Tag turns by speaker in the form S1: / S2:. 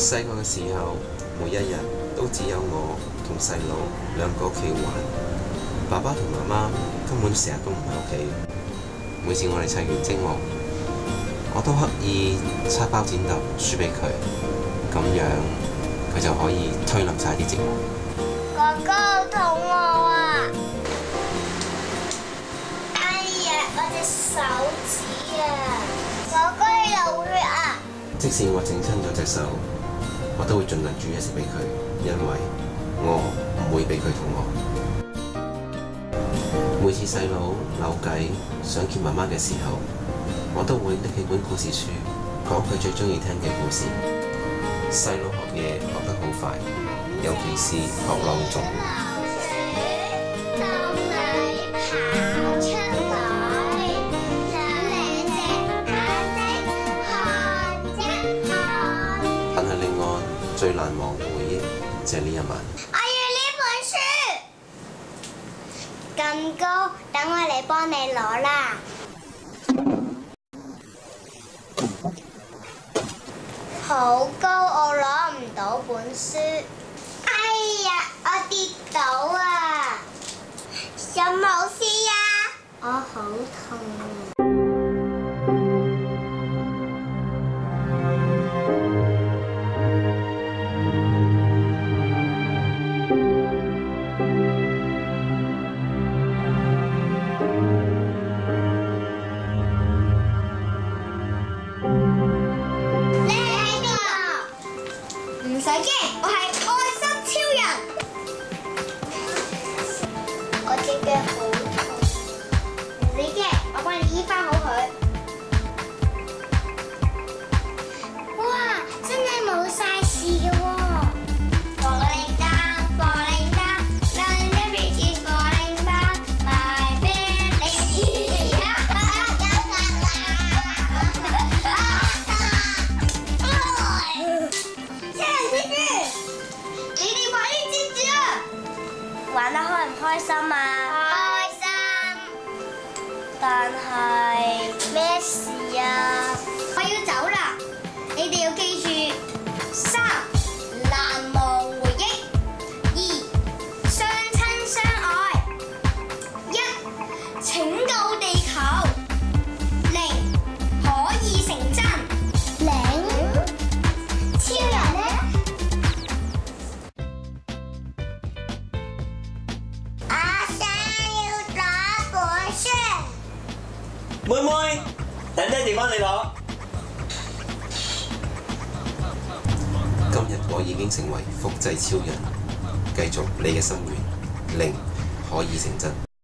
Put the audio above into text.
S1: 細個嘅時候，每一日都只有我同細佬兩個屋企玩，爸爸同媽媽根本成日都唔喺屋企。每次我哋砌完積木，我都刻意拆包剪揼輸俾佢，咁樣佢就可以推冧晒啲積木。
S2: 哥哥好肚餓啊！哎呀，我隻手指啊！哥哥你流血啊！
S1: 即使我整親咗隻手，我都會盡量煮嘢食俾佢，因為我唔會俾佢肚餓。每次細佬扭計想見媽媽嘅時候，我都會拎起本故事書講佢最中意聽嘅故事。細佬學嘢學得好快，尤其是學朗誦。但係另外最難忘嘅回憶就係呢一晚。
S2: 我要呢本書咁高，等我嚟幫你攞啦。好高，我攞唔到本書。哎呀，我跌倒啊！有冇事啊？我好痛啊！唔使驚，我係愛心超人。我隻腳好痛，唔使驚，我幫你醫翻好佢。哇，真係冇晒事嘅喎！火鈴鐺，火鈴鐺，讓你變成火鈴鐺，My baby。玩得開唔開心啊？開心。但係咩事啊？我要走啦，你哋要記住：3難忘回憶，2相親相愛，1拯救地球，0可以成真，0超人呢？
S3: 妹妹，等爹哋幫你攞。
S1: 今日我已經成為複製超人，繼續你嘅心願，0可以成真。